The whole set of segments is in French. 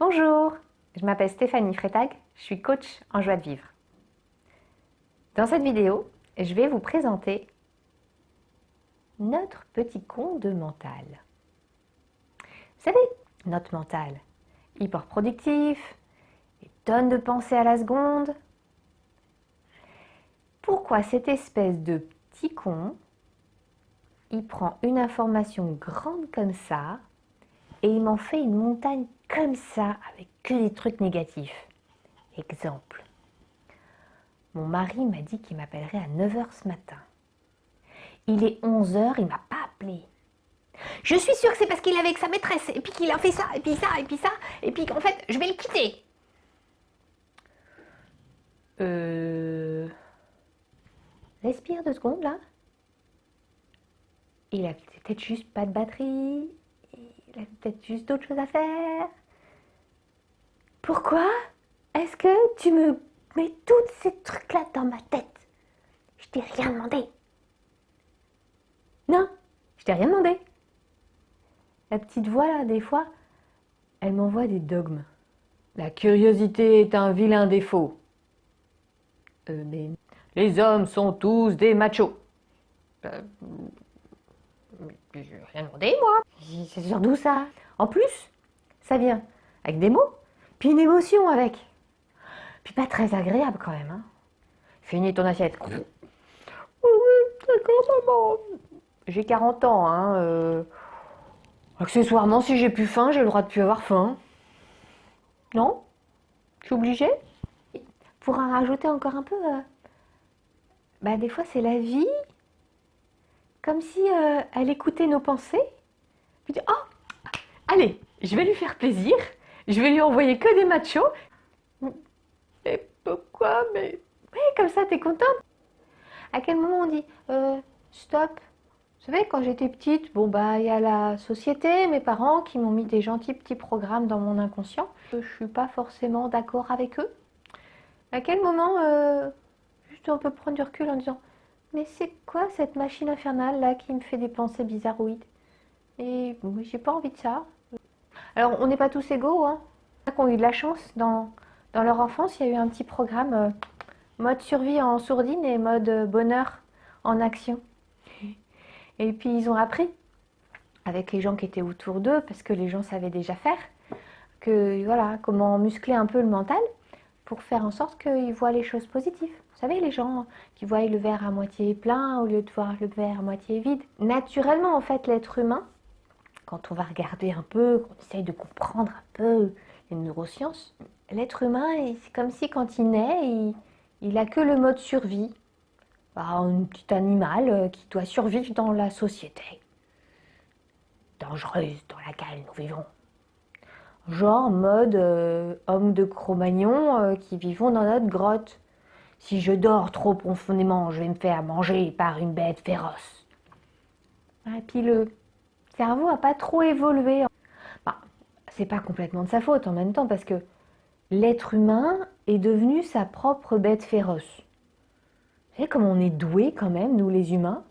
Bonjour, je m'appelle Stéphanie Freytag, je suis coach en joie de vivre. Dans cette vidéo, je vais vous présenter notre petit conte mental. Vous savez, notre mental, hyper productif, des tonnes de pensées à la seconde. Pourquoi cette espèce de petit con, il prend une information grande comme ça et il m'en fait une montagne comme ça avec que des trucs négatifs. Exemple. Mon mari m'a dit qu'il m'appellerait à 9 h ce matin. Il est 11 h, il m'a pas appelé. Je suis sûre que c'est parce qu'il est avec sa maîtresse, et puis qu'il a fait ça, et puis ça, et puis ça, et puis qu'en fait, je vais le quitter. Respire 2 secondes, là. Il a peut-être juste pas de batterie. Il a peut-être juste d'autres choses à faire. Pourquoi est-ce que tu me mets tous ces trucs-là dans ma tête? Je t'ai rien demandé. Non, je t'ai rien demandé. La petite voix, là, des fois, elle m'envoie des dogmes. La curiosité est un vilain défaut. Mais les hommes sont tous des machos. Mais j'ai rien demandé, moi. C'est sur d'où ça? En plus, ça vient avec des mots, puis une émotion avec. Puis pas très agréable quand même, hein. Finis ton assiette. Oui, d'accord, maman. J'ai 40 ans, hein. Accessoirement, si j'ai plus faim, j'ai le droit de plus avoir faim. Non? Je suis obligée? Pour en rajouter encore un peu, des fois c'est la vie, comme si elle écoutait nos pensées. Puis dit, oh, allez, je vais lui faire plaisir, je vais lui envoyer que des machos. Mais pourquoi? Mais oui, comme ça, t'es contente. À quel moment on dit stop? Vous savez, quand j'étais petite, il y a la société, mes parents qui m'ont mis des gentils petits programmes dans mon inconscient. Je suis pas forcément d'accord avec eux. À quel moment, juste on peut prendre du recul en disant, mais c'est quoi cette machine infernale là qui me fait des pensées bizarroïdes? Et j'ai pas envie de ça. Alors, on n'est pas tous égaux, hein. Il y en a qui ont eu de la chance dans leur enfance, il y a eu un petit programme mode survie en sourdine et mode bonheur en action. Et puis ils ont appris avec les gens qui étaient autour d'eux, parce que les gens savaient déjà faire, que voilà, comment muscler un peu le mental pour faire en sorte qu'ils voient les choses positives. Vous savez, les gens qui voient le verre à moitié plein au lieu de voir le verre à moitié vide. Naturellement, en fait, l'être humain, quand on va regarder un peu, qu'on essaye de comprendre un peu les neurosciences, l'être humain, c'est comme si quand il naît, il a que le mode survie. Un petit animal qui doit survivre dans la société dangereuse dans laquelle nous vivons. Genre mode homme de Cro-Magnon qui vivons dans notre grotte. Si je dors trop profondément, je vais me faire manger par une bête féroce. Et puis le cerveau n'a pas trop évolué. C'est pas complètement de sa faute en même temps parce que l'être humain est devenu sa propre bête féroce. Vous savez comme on est doué quand même, nous les humains,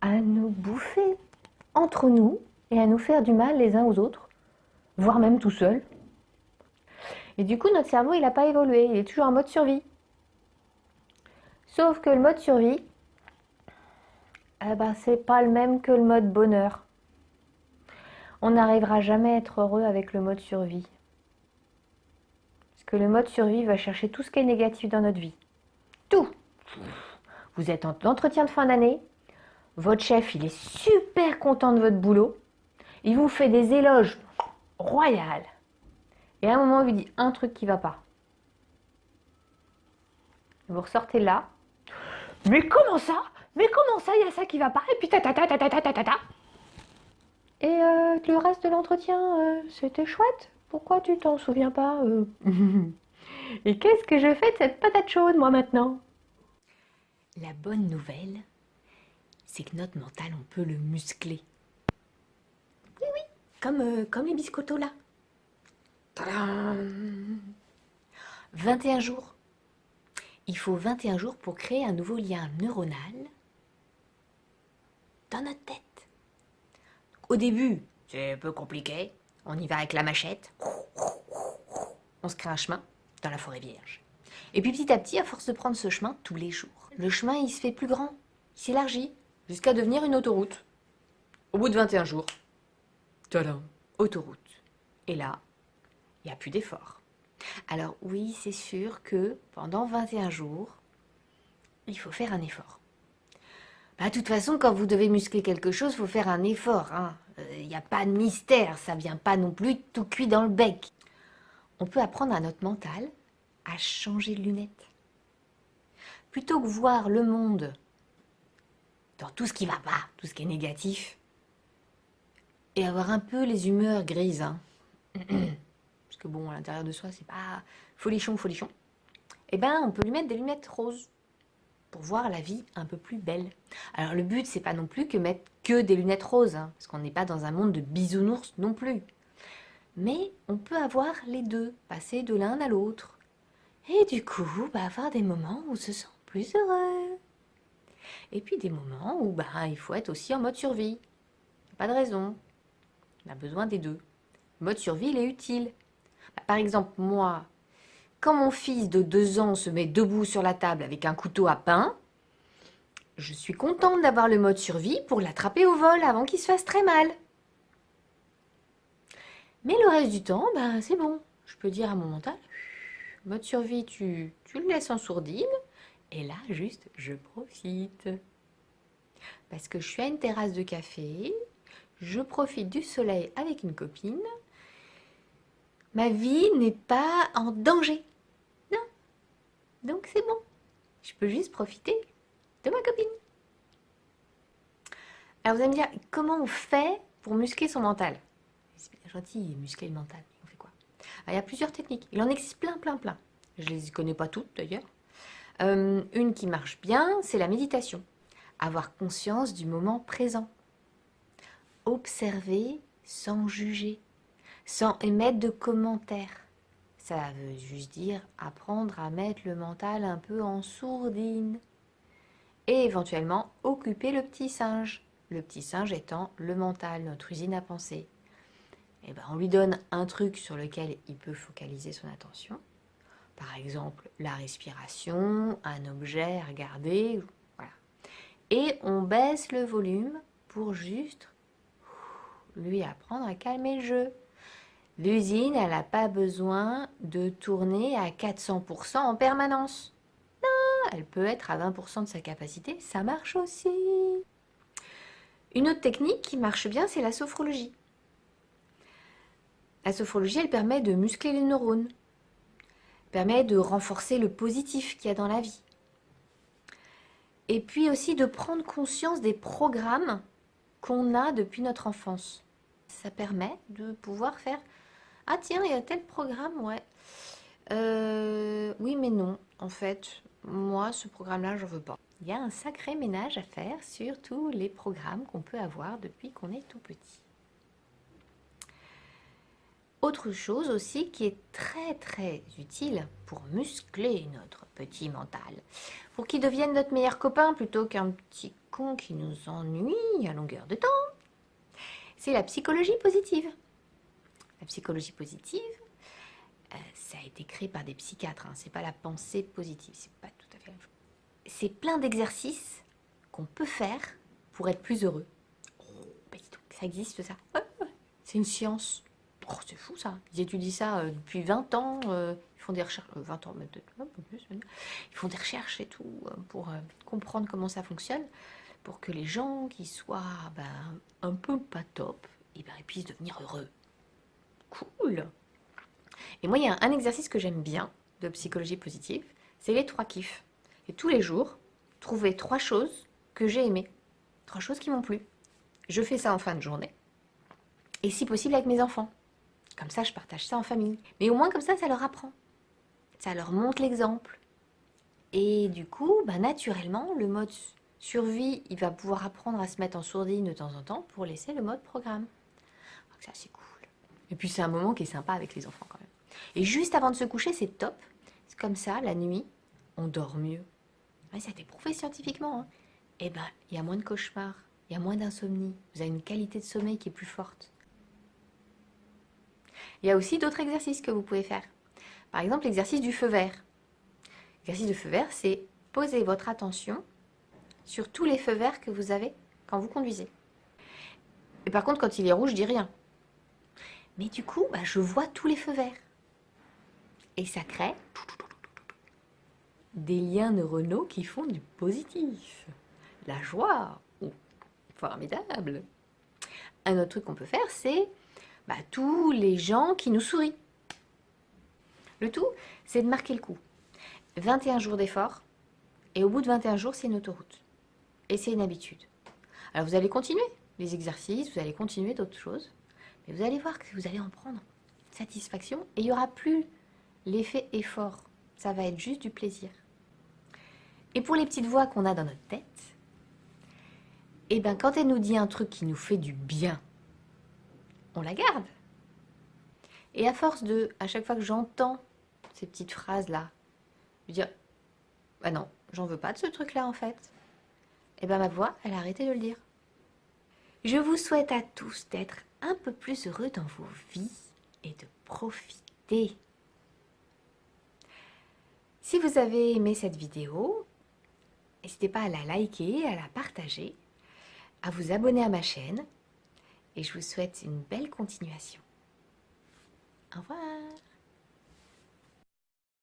à nous bouffer entre nous et à nous faire du mal les uns aux autres, voire même tout seul. Et du coup, notre cerveau, il n'a pas évolué, il est toujours en mode survie. Sauf que le mode survie, c'est pas le même que le mode bonheur. On n'arrivera jamais à être heureux avec le mode survie. Parce que le mode survie va chercher tout ce qui est négatif dans notre vie. Tout. Vous êtes en entretien de fin d'année, votre chef, il est super content de votre boulot, il vous fait des éloges royales. Et à un moment, il vous dit un truc qui va pas. Vous ressortez là. Mais comment ça? Mais comment ça, il y a ça qui va pas? Et puis ta. Et le reste de l'entretien, c'était chouette. Pourquoi tu t'en souviens pas? Et qu'est-ce que je fais de cette patate chaude, moi, maintenant? La bonne nouvelle, c'est que notre mental, on peut le muscler. Oui, comme les biscottos là. Tadam! 21 jours. Il faut 21 jours pour créer un nouveau lien neuronal dans notre tête. Au début, c'est un peu compliqué. On y va avec la machette. on se crée un chemin dans la forêt vierge. Et puis petit à petit, à force de prendre ce chemin tous les jours, le chemin il se fait plus grand, il s'élargit, jusqu'à devenir une autoroute. Au bout de 21 jours, tadam, autoroute. Et là, il n'y a plus d'effort. Alors oui, c'est sûr que pendant 21 jours, il faut faire un effort. De toute façon, quand vous devez muscler quelque chose, il faut faire un effort. Il n'y a pas de mystère, ça vient pas non plus tout cuit dans le bec. On peut apprendre à notre mental à changer de lunettes. Plutôt que voir le monde dans tout ce qui va pas, tout ce qui est négatif, et avoir un peu les humeurs grises. Parce que bon, à l'intérieur de soi, c'est pas folichon. Eh ben, on peut lui mettre des lunettes roses pour voir la vie un peu plus belle. Alors le but, c'est pas non plus que mettre que des lunettes roses, parce qu'on n'est pas dans un monde de bisounours non plus. Mais on peut avoir les deux, passer de l'un à l'autre. Et du coup, avoir des moments où on se sent plus heureux. Et puis des moments où il faut être aussi en mode survie. Pas de raison. On a besoin des deux. Le mode survie, il est utile. Par exemple, moi, quand mon fils de 2 ans se met debout sur la table avec un couteau à pain, je suis contente d'avoir le mode survie pour l'attraper au vol avant qu'il se fasse très mal. Mais le reste du temps, c'est bon. Je peux dire à mon mental, mode survie, tu le laisses en sourdine, et là, juste, je profite. Parce que je suis à une terrasse de café, je profite du soleil avec une copine. Ma vie n'est pas en danger. Non. Donc c'est bon. Je peux juste profiter de ma copine. Alors vous allez me dire, comment on fait pour muscler son mental? C'est bien gentil, muscler le mental. On fait quoi? Il y a plusieurs techniques. Il en existe plein. Je ne les connais pas toutes d'ailleurs. Une qui marche bien, c'est la méditation. Avoir conscience du moment présent. Observer sans juger, sans émettre de commentaires. Ça veut juste dire apprendre à mettre le mental un peu en sourdine. Et éventuellement occuper le petit singe. Le petit singe étant le mental, notre usine à penser. On lui donne un truc sur lequel il peut focaliser son attention. Par exemple, la respiration, un objet à regarder. Voilà. Et on baisse le volume pour juste lui apprendre à calmer le jeu. L'usine, elle n'a pas besoin de tourner à 400% en permanence. Non, elle peut être à 20% de sa capacité, ça marche aussi. Une autre technique qui marche bien, c'est la sophrologie. La sophrologie, elle permet de muscler les neurones, permet de renforcer le positif qu'il y a dans la vie. Et puis aussi de prendre conscience des programmes qu'on a depuis notre enfance. Ça permet de pouvoir faire « Ah tiens, il y a tel programme, ouais. Oui, mais non, en fait, moi, ce programme-là, je veux pas. » Il y a un sacré ménage à faire sur tous les programmes qu'on peut avoir depuis qu'on est tout petit. Autre chose aussi qui est très utile pour muscler notre petit mental, pour qu'il devienne notre meilleur copain plutôt qu'un petit con qui nous ennuie à longueur de temps, c'est la psychologie positive. La psychologie positive, ça a été créé par des psychiatres, c'est pas la pensée positive, c'est pas tout à fait la même chose. C'est plein d'exercices qu'on peut faire pour être plus heureux. Ça existe ça. C'est une science. Oh, c'est fou ça. Ils étudient ça depuis 20 ans. Ils font des recherches. 20 ans, peut-être un peu plus. Ils font des recherches et tout pour comprendre comment ça fonctionne. Pour que les gens qui soient un peu pas top, ils puissent devenir heureux. Cool. Et moi, il y a un exercice que j'aime bien de psychologie positive. C'est les 3 kiffs. Et tous les jours, trouver 3 choses que j'ai aimées. 3 choses qui m'ont plu. Je fais ça en fin de journée. Et si possible avec mes enfants. Comme ça, je partage ça en famille. Mais au moins, comme ça leur apprend. Ça leur montre l'exemple. Et du coup, naturellement, le mode survie, il va pouvoir apprendre à se mettre en sourdine de temps en temps pour laisser le mode programme. Donc ça, c'est cool. Et puis, c'est un moment qui est sympa avec les enfants quand même. Et juste avant de se coucher, c'est top. C'est comme ça, la nuit, on dort mieux. Ouais, ça a été prouvé scientifiquement. Il y a moins de cauchemars, il y a moins d'insomnie. Vous avez une qualité de sommeil qui est plus forte. Il y a aussi d'autres exercices que vous pouvez faire. Par exemple, l'exercice du feu vert. L'exercice du feu vert, c'est poser votre attention sur tous les feux verts que vous avez quand vous conduisez. Et par contre, quand il est rouge, je dis rien. Mais du coup, je vois tous les feux verts. Et ça crée des liens neuronaux qui font du positif. La joie. Oh, formidable. Un autre truc qu'on peut faire, c'est tous les gens qui nous sourient. Le tout, c'est de marquer le coup. 21 jours d'effort, et au bout de 21 jours, c'est une autoroute. Et c'est une habitude. Alors vous allez continuer les exercices, vous allez continuer d'autres choses, mais vous allez voir que vous allez en prendre satisfaction, et il n'y aura plus l'effet effort. Ça va être juste du plaisir. Et pour les petites voix qu'on a dans notre tête, quand elle nous dit un truc qui nous fait du bien, on la garde. Et à force à chaque fois que j'entends ces petites phrases-là, je dis non, j'en veux pas de ce truc-là en fait. Ma voix, elle a arrêté de le dire. Je vous souhaite à tous d'être un peu plus heureux dans vos vies et de profiter. Si vous avez aimé cette vidéo, n'hésitez pas à la liker, à la partager, à vous abonner à ma chaîne et je vous souhaite une belle continuation. Au revoir.